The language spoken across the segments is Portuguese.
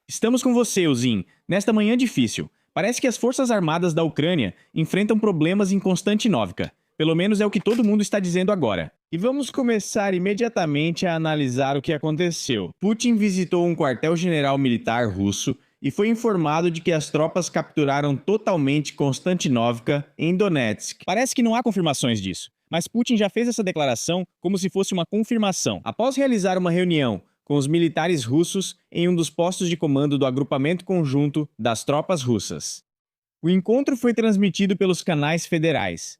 Estamos com você, Uzin. Nesta manhã difícil, parece que as forças armadas da Ucrânia enfrentam problemas em Konstantinovka. Pelo menos é o que todo mundo está dizendo agora. E vamos começar imediatamente a analisar o que aconteceu. Putin visitou um quartel-general militar russo e foi informado de que as tropas capturaram totalmente Konstantinovka em Donetsk. Parece que não há confirmações disso, mas Putin já fez essa declaração como se fosse uma confirmação. Após realizar uma reunião com os militares russos em um dos postos de comando do agrupamento conjunto das tropas russas. O encontro foi transmitido pelos canais federais.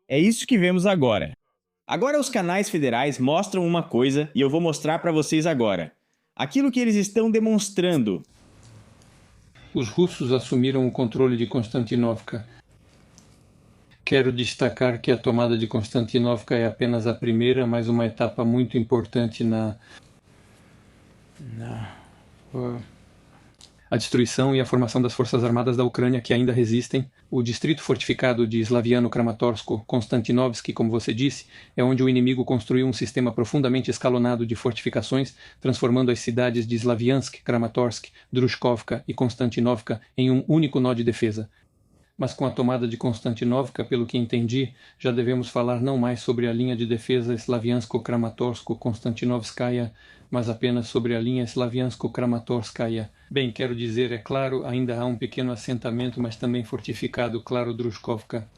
É isso que vemos agora. Agora os canais federais mostram uma coisa e eu vou mostrar para vocês agora. Aquilo que eles estão demonstrando. Os russos assumiram o controle de Konstantinovka. Quero destacar que a tomada de Konstantinovka é apenas a primeira, mas uma etapa muito importante a destruição e a formação das forças armadas da Ucrânia que ainda resistem. O distrito fortificado de Slaviano-Kramatorsk, Konstantinovsk, como você disse, é onde o inimigo construiu um sistema profundamente escalonado de fortificações, transformando as cidades de Slaviansk, Kramatorsk, Drushkovka e Konstantinovka em um único nó de defesa. Mas com a tomada de Konstantinovka, pelo que entendi, já devemos falar não mais sobre a linha de defesa Slaviansko-Kramatorsk-Konstantinovskaya, mas apenas sobre a linha Slaviansko-Kramatorskaya. Bem, quero dizer, é claro, ainda há um pequeno assentamento, mas também fortificado, claro, Drushkovka.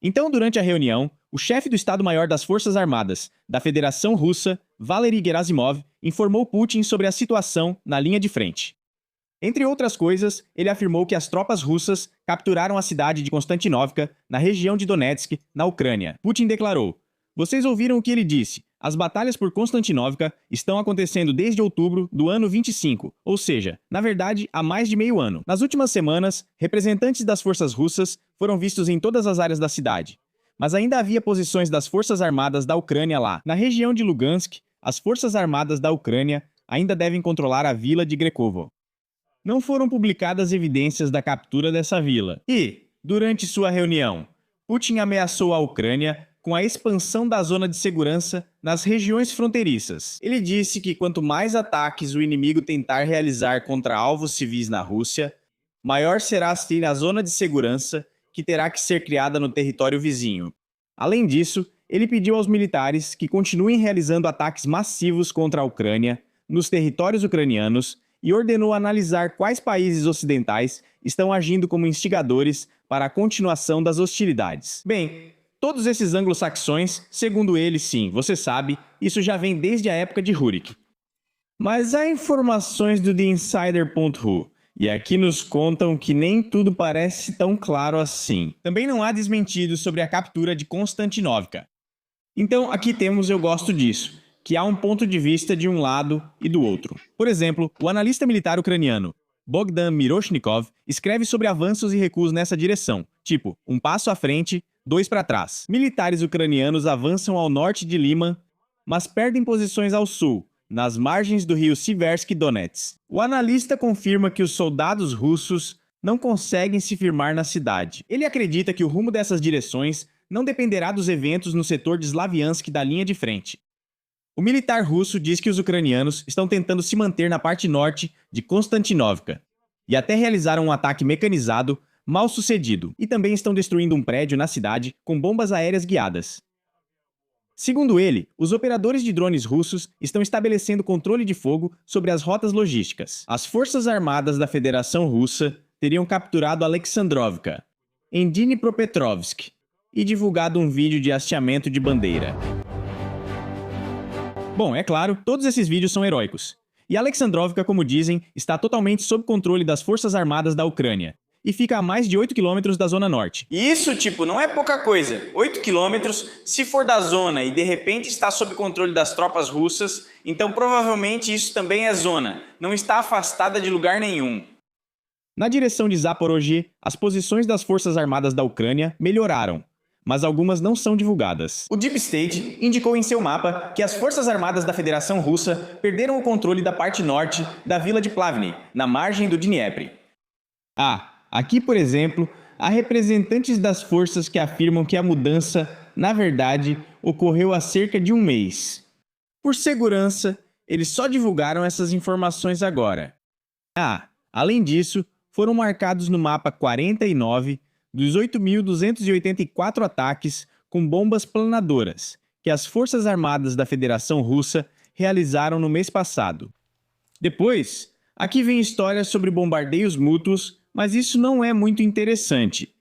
Então, durante a reunião, o chefe do Estado-Maior das Forças Armadas da Federação Russa, Valery Gerasimov, informou Putin sobre a situação na linha de frente. Entre outras coisas, ele afirmou que as tropas russas capturaram a cidade de Konstantinovka, na região de Donetsk, na Ucrânia. Putin declarou: "Vocês ouviram o que ele disse. As batalhas por Konstantinovka estão acontecendo desde outubro do ano 25, ou seja, na verdade, há mais de meio ano. Nas últimas semanas, representantes das forças russas foram vistos em todas as áreas da cidade. Mas ainda havia posições das forças armadas da Ucrânia lá. Na região de Lugansk, as forças armadas da Ucrânia ainda devem controlar a vila de Grekovo. Não foram publicadas evidências da captura dessa vila. E, durante sua reunião, Putin ameaçou a Ucrânia com a expansão da zona de segurança nas regiões fronteiriças. Ele disse que quanto mais ataques o inimigo tentar realizar contra alvos civis na Rússia, maior será assim a zona de segurança que terá que ser criada no território vizinho. Além disso, ele pediu aos militares que continuem realizando ataques massivos contra a Ucrânia, nos territórios ucranianos, e ordenou analisar quais países ocidentais estão agindo como instigadores para a continuação das hostilidades. Bem, todos esses anglo-saxões, segundo ele, sim, você sabe, isso já vem desde a época de Rurik. Mas há informações do TheInsider.ru, e aqui nos contam que nem tudo parece tão claro assim. Também não há desmentidos sobre a captura de Konstantinovka. Então, aqui temos Eu Gosto Disso, que há um ponto de vista de um lado e do outro. Por exemplo, o analista militar ucraniano Bogdan Miroshnikov escreve sobre avanços e recuos nessa direção, tipo, um passo à frente, dois para trás. Militares ucranianos avançam ao norte de Liman, mas perdem posições ao sul, nas margens do rio Siversky Donets. O analista confirma que os soldados russos não conseguem se firmar na cidade. Ele acredita que o rumo dessas direções não dependerá dos eventos no setor de Slaviansk da linha de frente. O militar russo diz que os ucranianos estão tentando se manter na parte norte de Konstantinovka e até realizaram um ataque mecanizado mal sucedido e também estão destruindo um prédio na cidade com bombas aéreas guiadas. Segundo ele, os operadores de drones russos estão estabelecendo controle de fogo sobre as rotas logísticas. As forças armadas da Federação Russa teriam capturado Alexandrovka, em Dnipropetrovsk, e divulgado um vídeo de hasteamento de bandeira. Bom, é claro, todos esses vídeos são heróicos. E Alexandrovka, como dizem, está totalmente sob controle das forças armadas da Ucrânia e fica a mais de 8 quilômetros da zona norte. E isso, não é pouca coisa. 8 quilômetros, se for da zona e de repente está sob controle das tropas russas, então provavelmente isso também é zona, não está afastada de lugar nenhum. Na direção de Zaporozhye, as posições das forças armadas da Ucrânia melhoraram, mas algumas não são divulgadas. O Deep State indicou em seu mapa que as forças armadas da Federação Russa perderam o controle da parte norte da vila de Plavny, na margem do Dniepr. Aqui, por exemplo, há representantes das forças que afirmam que a mudança, na verdade, ocorreu há cerca de um mês. Por segurança, eles só divulgaram essas informações agora. Além disso, foram marcados no mapa 49 dos 8.284 ataques com bombas planadoras que as Forças Armadas da Federação Russa realizaram no mês passado. Depois, aqui vem histórias sobre bombardeios mútuos, mas isso não é muito interessante.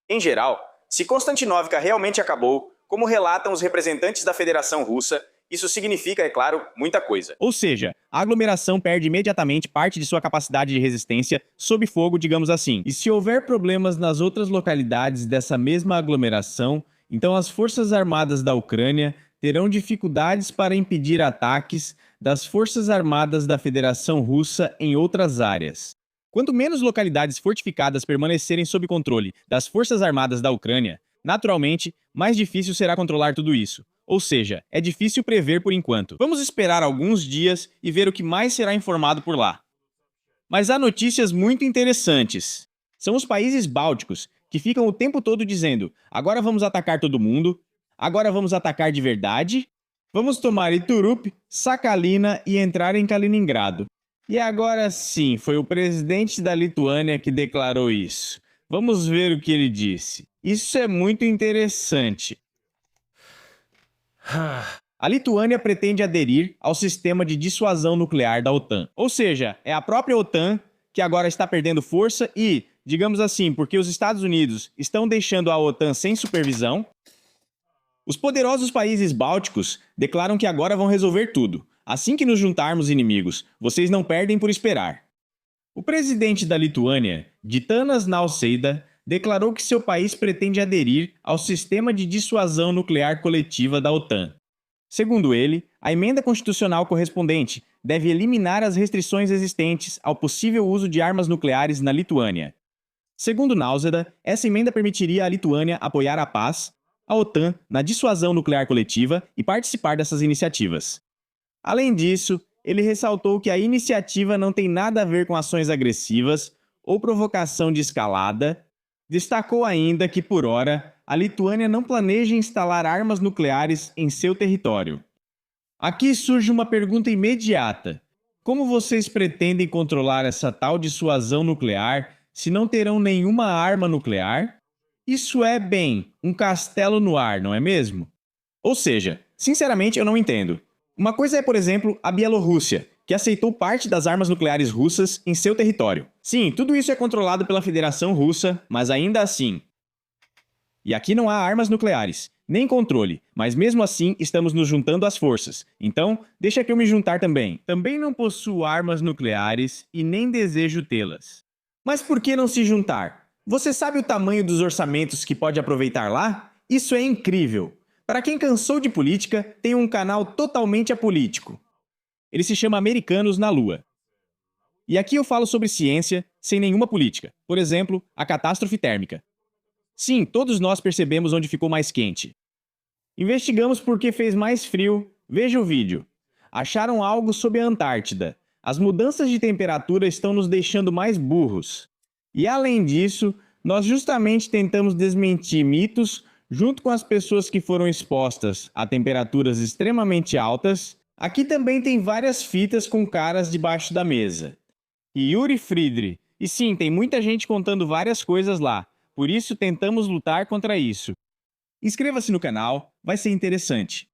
Em geral, se Konstantinovka realmente acabou, como relatam os representantes da Federação Russa, isso significa, é claro, muita coisa. Ou seja, a aglomeração perde imediatamente parte de sua capacidade de resistência sob fogo, digamos assim. E se houver problemas nas outras localidades dessa mesma aglomeração, então as Forças Armadas da Ucrânia terão dificuldades para impedir ataques das Forças Armadas da Federação Russa em outras áreas. Quanto menos localidades fortificadas permanecerem sob controle das Forças Armadas da Ucrânia, naturalmente, mais difícil será controlar tudo isso. Ou seja, é difícil prever por enquanto. Vamos esperar alguns dias e ver o que mais será informado por lá. Mas há notícias muito interessantes. São os países bálticos, que ficam o tempo todo dizendo: agora vamos atacar todo mundo, agora vamos atacar de verdade, vamos tomar Iturup, Sakhalina e entrar em Kaliningrado. E agora sim, foi o presidente da Lituânia que declarou isso. Vamos ver o que ele disse. Isso é muito interessante. A Lituânia pretende aderir ao sistema de dissuasão nuclear da OTAN. Ou seja, é a própria OTAN que agora está perdendo força e, digamos assim, porque os Estados Unidos estão deixando a OTAN sem supervisão, os poderosos países bálticos declaram que agora vão resolver tudo. Assim que nos juntarmos inimigos, vocês não perdem por esperar. O presidente da Lituânia, Gitanas Nausėda, declarou que seu país pretende aderir ao sistema de dissuasão nuclear coletiva da OTAN. Segundo ele, a emenda constitucional correspondente deve eliminar as restrições existentes ao possível uso de armas nucleares na Lituânia. Segundo Nausėda, essa emenda permitiria à Lituânia apoiar a paz, a OTAN na dissuasão nuclear coletiva e participar dessas iniciativas. Além disso, ele ressaltou que a iniciativa não tem nada a ver com ações agressivas ou provocação de escalada. Destacou ainda que, por ora, a Lituânia não planeja instalar armas nucleares em seu território. Aqui surge uma pergunta imediata. Como vocês pretendem controlar essa tal dissuasão nuclear se não terão nenhuma arma nuclear? Isso é, bem, um castelo no ar, não é mesmo? Ou seja, sinceramente eu não entendo. Uma coisa é, por exemplo, a Bielorrússia, que aceitou parte das armas nucleares russas em seu território. Sim, tudo isso é controlado pela Federação Russa, mas ainda assim. E aqui não há armas nucleares, nem controle, mas mesmo assim estamos nos juntando às forças. Então, deixa que eu me juntar também. Também não possuo armas nucleares e nem desejo tê-las. Mas por que não se juntar? Você sabe o tamanho dos orçamentos que pode aproveitar lá? Isso é incrível! Para quem cansou de política, tem um canal totalmente apolítico. Ele se chama Americanos na Lua. E aqui eu falo sobre ciência sem nenhuma política. Por exemplo, a catástrofe térmica. Sim, todos nós percebemos onde ficou mais quente. Investigamos por que fez mais frio. Veja o vídeo. Acharam algo sobre a Antártida. As mudanças de temperatura estão nos deixando mais burros. E além disso, nós justamente tentamos desmentir mitos junto com as pessoas que foram expostas a temperaturas extremamente altas. Aqui também tem várias fitas com caras debaixo da mesa. E Yuri Friedrich. E sim, tem muita gente contando várias coisas lá. Por isso tentamos lutar contra isso. Inscreva-se no canal, vai ser interessante.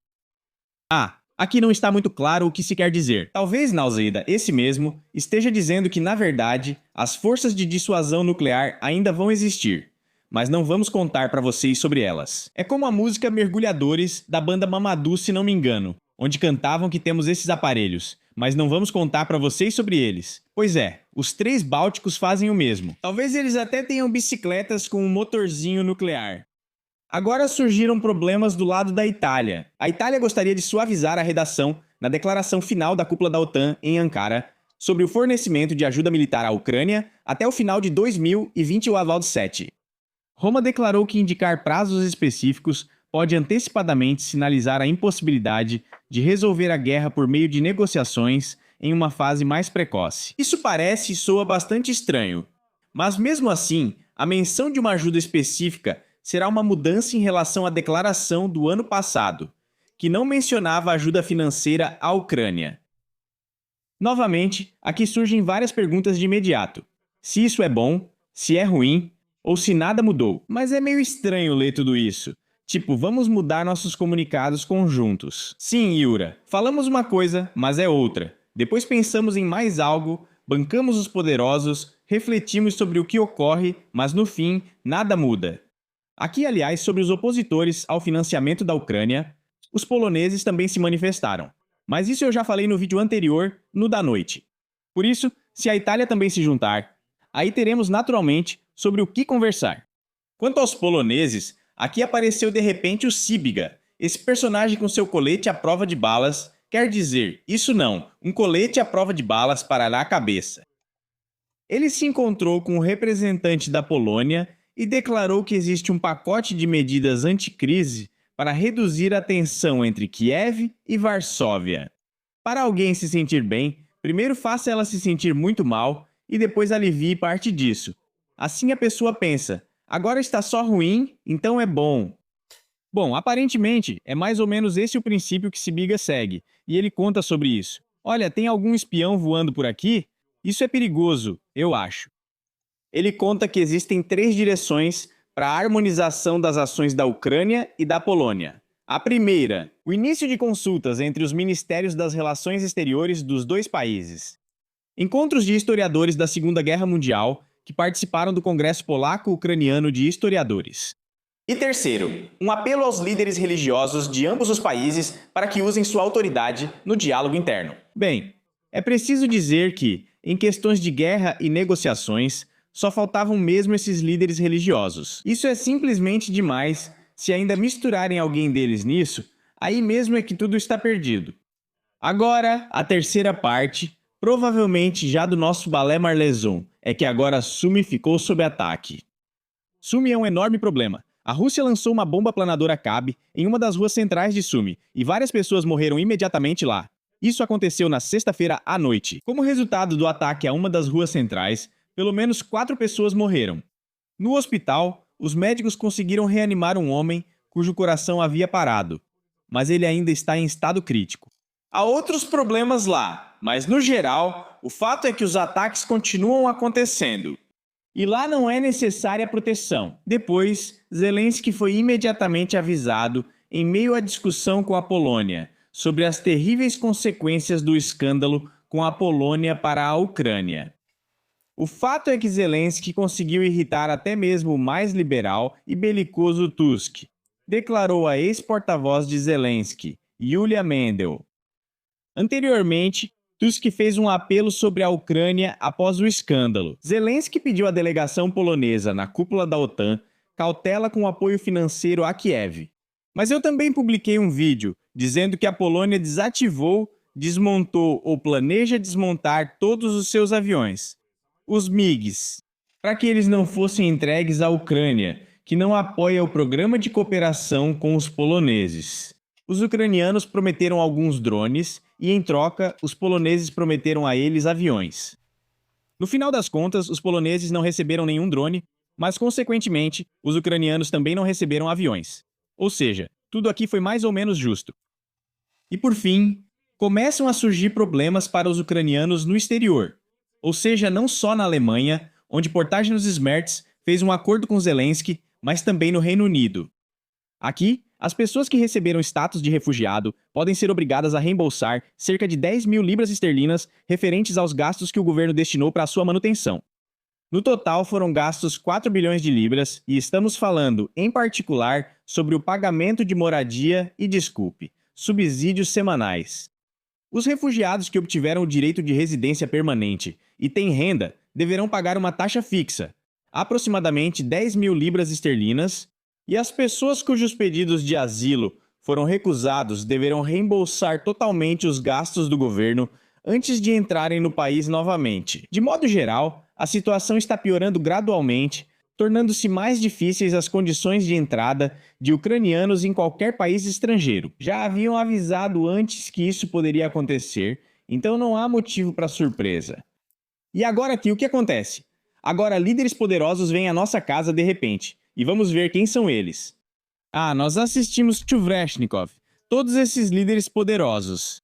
Aqui não está muito claro o que se quer dizer. Talvez Nausėda, esse mesmo, esteja dizendo que, na verdade, as forças de dissuasão nuclear ainda vão existir. Mas não vamos contar para vocês sobre elas. É como a música Mergulhadores da banda Mamadou, se não me engano, onde cantavam que temos esses aparelhos, mas não vamos contar para vocês sobre eles. Pois é, os 3 bálticos fazem o mesmo. Talvez eles até tenham bicicletas com um motorzinho nuclear. Agora surgiram problemas do lado da Itália. A Itália gostaria de suavizar a redação na declaração final da cúpula da OTAN em Ankara sobre o fornecimento de ajuda militar à Ucrânia até o final de 2020 o aval 7. Roma declarou que indicar prazos específicos pode antecipadamente sinalizar a impossibilidade de resolver a guerra por meio de negociações em uma fase mais precoce. Isso parece e soa bastante estranho, mas mesmo assim, a menção de uma ajuda específica será uma mudança em relação à declaração do ano passado, que não mencionava ajuda financeira à Ucrânia. Novamente, aqui surgem várias perguntas de imediato. Se isso é bom, se é ruim, ou se nada mudou. Mas é meio estranho ler tudo isso. Tipo, vamos mudar nossos comunicados conjuntos. Sim, Yura, falamos uma coisa, mas é outra. Depois pensamos em mais algo, bancamos os poderosos, refletimos sobre o que ocorre, mas no fim, nada muda. Aqui, aliás, sobre os opositores ao financiamento da Ucrânia, os poloneses também se manifestaram. Mas isso eu já falei no vídeo anterior, no da noite. Por isso, se a Itália também se juntar, aí teremos naturalmente sobre o que conversar. Quanto aos poloneses, aqui apareceu de repente o Sibiga. Esse personagem com seu colete à prova de balas, quer dizer, isso não, um colete à prova de balas parará a cabeça. Ele se encontrou com o representante da Polônia e declarou que existe um pacote de medidas anticrise para reduzir a tensão entre Kiev e Varsóvia. Para alguém se sentir bem, primeiro faça ela se sentir muito mal e depois alivie parte disso. Assim a pessoa pensa, agora está só ruim, então é bom. Bom, aparentemente, é mais ou menos esse o princípio que Sibiga segue, e ele conta sobre isso. Olha, tem algum espião voando por aqui? Isso é perigoso, eu acho. Ele conta que existem 3 direções para a harmonização das ações da Ucrânia e da Polônia. A primeira, o início de consultas entre os ministérios das relações exteriores dos dois países. Encontros de historiadores da Segunda Guerra Mundial que participaram do Congresso Polaco-Ucraniano de Historiadores. E terceiro, um apelo aos líderes religiosos de ambos os países para que usem sua autoridade no diálogo interno. Bem, é preciso dizer que, em questões de guerra e negociações, só faltavam mesmo esses líderes religiosos. Isso é simplesmente demais. Se ainda misturarem alguém deles nisso, aí mesmo é que tudo está perdido. Agora, a terceira parte, provavelmente já do nosso balé Marleson, é que agora Sumi ficou sob ataque. Sumi é um enorme problema. A Rússia lançou uma bomba planadora CAB em uma das ruas centrais de Sumi, e várias pessoas morreram imediatamente lá. Isso aconteceu na sexta-feira à noite. Como resultado do ataque a uma das ruas centrais, pelo menos 4 pessoas morreram. No hospital, os médicos conseguiram reanimar um homem cujo coração havia parado, mas ele ainda está em estado crítico. Há outros problemas lá, mas no geral, o fato é que os ataques continuam acontecendo. E lá não é necessária proteção. Depois, Zelensky foi imediatamente avisado, em meio à discussão com a Polônia, sobre as terríveis consequências do escândalo com a Polônia para a Ucrânia. O fato é que Zelensky conseguiu irritar até mesmo o mais liberal e belicoso Tusk, declarou a ex-porta-voz de Zelensky, Yulia Mendel. Anteriormente, Tusk fez um apelo sobre a Ucrânia após o escândalo. Zelensky pediu à delegação polonesa na cúpula da OTAN cautela com apoio financeiro a Kiev. Mas eu também publiquei um vídeo dizendo que a Polônia desativou, desmontou ou planeja desmontar todos os seus aviões, os MiGs, para que eles não fossem entregues à Ucrânia, que não apoia o programa de cooperação com os poloneses. Os ucranianos prometeram alguns drones e, em troca, os poloneses prometeram a eles aviões. No final das contas, os poloneses não receberam nenhum drone, mas, consequentemente, os ucranianos também não receberam aviões. Ou seja, tudo aqui foi mais ou menos justo. E, por fim, começam a surgir problemas para os ucranianos no exterior. Ou seja, não só na Alemanha, onde Portage nos Smerts fez um acordo com Zelensky, mas também no Reino Unido. Aqui, as pessoas que receberam status de refugiado podem ser obrigadas a reembolsar cerca de 10 mil libras esterlinas referentes aos gastos que o governo destinou para a sua manutenção. No total, foram gastos 4 bilhões de libras e estamos falando, em particular, sobre o pagamento de moradia e, subsídios semanais. Os refugiados que obtiveram o direito de residência permanente e têm renda deverão pagar uma taxa fixa, aproximadamente 10 mil libras esterlinas, e as pessoas cujos pedidos de asilo foram recusados deverão reembolsar totalmente os gastos do governo antes de entrarem no país novamente. De modo geral, a situação está piorando gradualmente, tornando-se mais difíceis as condições de entrada de ucranianos em qualquer país estrangeiro. Já haviam avisado antes que isso poderia acontecer, então não há motivo para surpresa. E agora aqui, o que acontece? Agora líderes poderosos vêm à nossa casa de repente, e vamos ver quem são eles. Nós assistimos Tchuvreshnikov, todos esses líderes poderosos.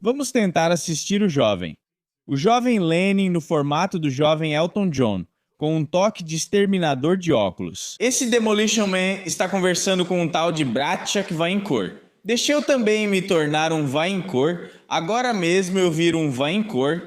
Vamos tentar assistir o jovem. O jovem Lenin no formato do jovem Elton John, com um toque de exterminador de óculos. Esse Demolition Man está conversando com um tal de Braciak Vainquor. Deixa eu também me tornar um Vainquor, agora mesmo eu viro um Vainquor.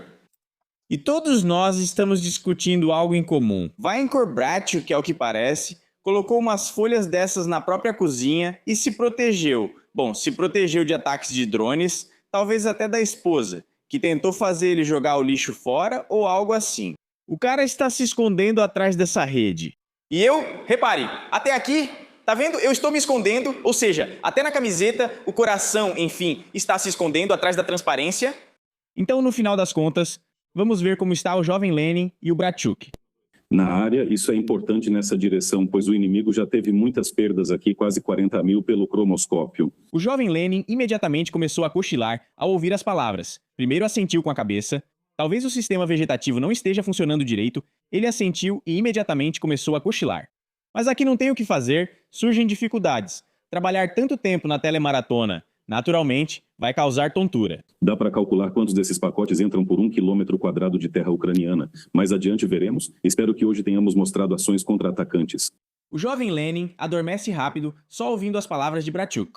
E todos nós estamos discutindo algo em comum. Vainquor Braciak, que é o que parece, colocou umas folhas dessas na própria cozinha e se protegeu. Bom, se protegeu de ataques de drones, talvez até da esposa, que tentou fazer ele jogar o lixo fora ou algo assim. O cara está se escondendo atrás dessa rede. E eu, repare, até aqui, tá vendo? Eu estou me escondendo, ou seja, até na camiseta, o coração, enfim, está se escondendo atrás da transparência. Então, no final das contas, vamos ver como está o jovem Lenin e o Braciak. Na área, isso é importante nessa direção, pois o inimigo já teve muitas perdas aqui, quase 40 mil pelo cromoscópio. O jovem Lenin imediatamente começou a cochilar ao ouvir as palavras. Primeiro assentiu com a cabeça. Talvez o sistema vegetativo não esteja funcionando direito. Ele assentiu e imediatamente começou a cochilar. Mas aqui não tem o que fazer, surgem dificuldades. Trabalhar tanto tempo na telemaratona, naturalmente, vai causar tontura. Dá para calcular quantos desses pacotes entram por 1 quilômetro quadrado de terra ucraniana. Mais adiante veremos. Espero que hoje tenhamos mostrado ações contra-atacantes. O jovem Lenin adormece rápido só ouvindo as palavras de Braciak.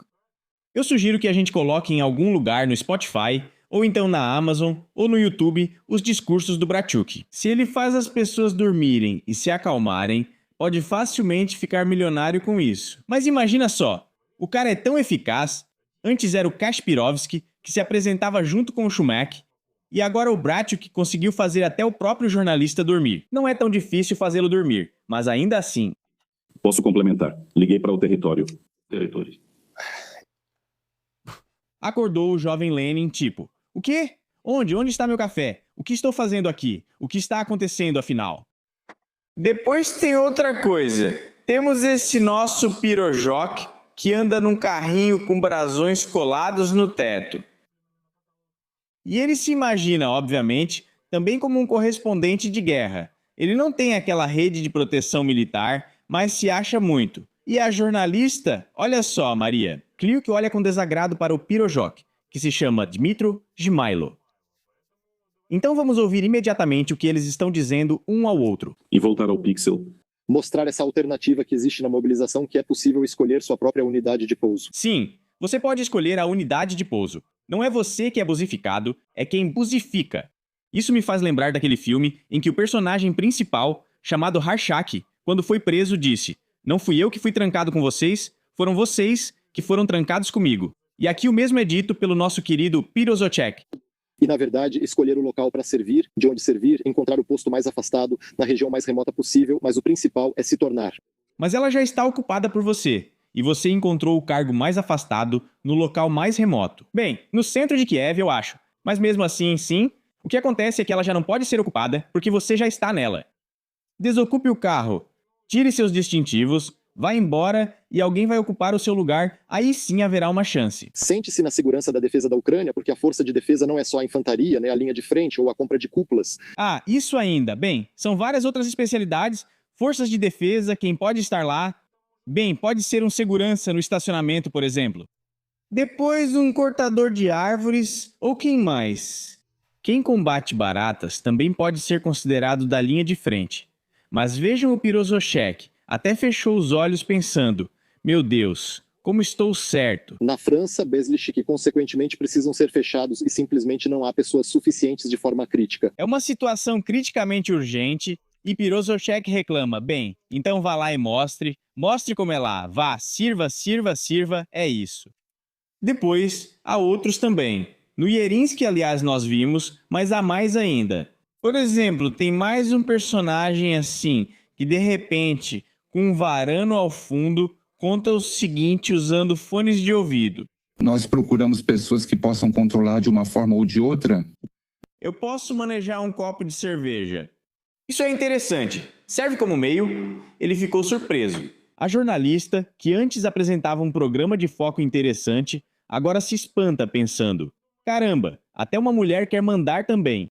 Eu sugiro que a gente coloque em algum lugar no Spotify, ou então na Amazon, ou no YouTube, os discursos do Braciak. Se ele faz as pessoas dormirem e se acalmarem, pode facilmente ficar milionário com isso. Mas imagina só, o cara é tão eficaz. Antes era o Kasperovski, que se apresentava junto com o Schumacher, e agora o Braciak conseguiu fazer até o próprio jornalista dormir. Não é tão difícil fazê-lo dormir, mas ainda assim... Posso complementar. Liguei para o território. Acordou o jovem Lenin, tipo... O quê? Onde? Onde está meu café? O que estou fazendo aqui? O que está acontecendo, afinal? Depois tem outra coisa. Temos esse nosso Pirojok, que anda num carrinho com brasões colados no teto. E ele se imagina, obviamente, também como um correspondente de guerra. Ele não tem aquela rede de proteção militar, mas se acha muito. E a jornalista, olha só, Maria, Clio que olha com desagrado para o Pirojok, que se chama Dmitro Gmailo. Então vamos ouvir imediatamente o que eles estão dizendo um ao outro. E voltar ao Pixel. Mostrar essa alternativa que existe na mobilização, que é possível escolher sua própria unidade de pouso. Sim, você pode escolher a unidade de pouso. Não é você que é buzificado, é quem buzifica. Isso me faz lembrar daquele filme em que o personagem principal, chamado Harshak, quando foi preso, disse: "Não fui eu que fui trancado com vocês, foram vocês que foram trancados comigo." E aqui o mesmo é dito pelo nosso querido Pirozocek. E, na verdade, escolher o local para servir, de onde servir, encontrar o posto mais afastado, na região mais remota possível, mas o principal é se tornar. Mas ela já está ocupada por você, e você encontrou o cargo mais afastado, no local mais remoto. Bem, no centro de Kiev, eu acho. Mas mesmo assim, sim, o que acontece é que ela já não pode ser ocupada, porque você já está nela. Desocupe o carro, tire seus distintivos, vá embora e alguém vai ocupar o seu lugar, aí sim haverá uma chance. Sente-se na segurança da defesa da Ucrânia, porque a força de defesa não é só a infantaria, né, a linha de frente ou a compra de cúpulas. Ah, isso ainda. Bem, são várias outras especialidades, forças de defesa, quem pode estar lá. Bem, pode ser um segurança no estacionamento, por exemplo. Depois um cortador de árvores, ou quem mais? Quem combate baratas também pode ser considerado da linha de frente. Mas vejam o Pirozocek. Até fechou os olhos pensando, meu Deus, como estou certo. Na França, Beslich, que consequentemente precisam ser fechados e simplesmente não há pessoas suficientes de forma crítica. É uma situação criticamente urgente e Pirozocek reclama, bem, então vá lá e mostre como é lá, vá, sirva, é isso. Depois, há outros também. No Yerinski, aliás, nós vimos, mas há mais ainda. Por exemplo, tem mais um personagem assim, que de repente... com um varano ao fundo, conta o seguinte usando fones de ouvido. Nós procuramos pessoas que possam controlar de uma forma ou de outra. Eu posso manejar um copo de cerveja. Isso é interessante. Serve como meio? Ele ficou surpreso. A jornalista, que antes apresentava um programa de foco interessante, agora se espanta pensando, caramba, até uma mulher quer mandar também.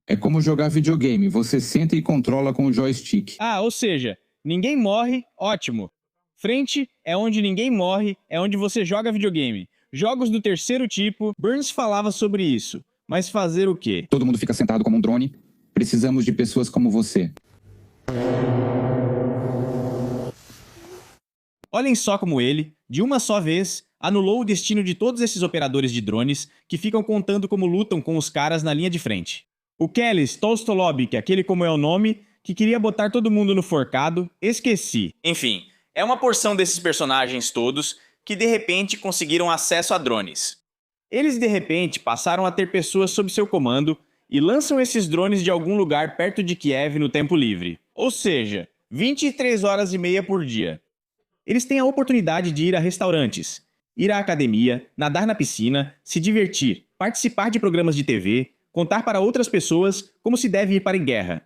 É como jogar videogame, você senta e controla com o joystick. Ah, ou seja, ninguém morre, ótimo. Frente é onde ninguém morre, é onde você joga videogame. Jogos do terceiro tipo, Burns falava sobre isso. Mas fazer o quê? Todo mundo fica sentado como um drone. Precisamos de pessoas como você. Olhem só como ele, de uma só vez, anulou o destino de todos esses operadores de drones que ficam contando como lutam com os caras na linha de frente. O Kelly Tolstolovic, aquele como é o nome, que queria botar todo mundo no forcado, esqueci. Enfim, é uma porção desses personagens todos que de repente conseguiram acesso a drones. Eles de repente passaram a ter pessoas sob seu comando e lançam esses drones de algum lugar perto de Kiev no tempo livre. Ou seja, 23 horas e meia por dia. Eles têm a oportunidade de ir a restaurantes, ir à academia, nadar na piscina, se divertir, participar de programas de TV, contar para outras pessoas como se deve ir para a guerra.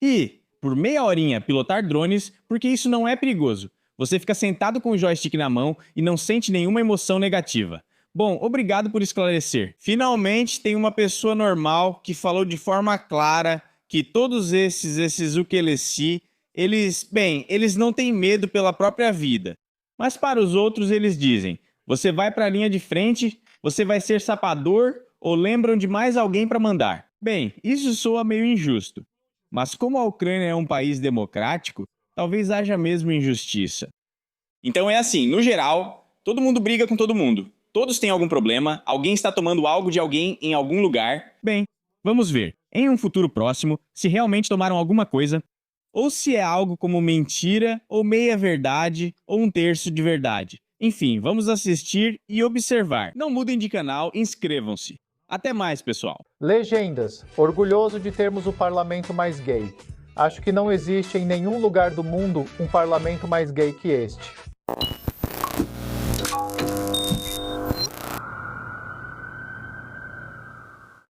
E, por meia horinha, pilotar drones, porque isso não é perigoso. Você fica sentado com o joystick na mão e não sente nenhuma emoção negativa. Bom, obrigado por esclarecer. Finalmente tem uma pessoa normal que falou de forma clara que todos esses ukeleci, eles não têm medo pela própria vida. Mas para os outros eles dizem, você vai para a linha de frente, você vai ser sapador ou lembram de mais alguém para mandar. Bem, isso soa meio injusto. Mas como a Ucrânia é um país democrático, talvez haja mesmo injustiça. Então é assim, no geral, todo mundo briga com todo mundo. Todos têm algum problema, alguém está tomando algo de alguém em algum lugar. Bem, vamos ver, em um futuro próximo, se realmente tomaram alguma coisa, ou se é algo como mentira, ou meia-verdade, ou um terço de verdade. Enfim, vamos assistir e observar. Não mudem de canal, inscrevam-se. Até mais, pessoal. Legendas. Orgulhoso de termos o parlamento mais gay. Acho que não existe em nenhum lugar do mundo um parlamento mais gay que este.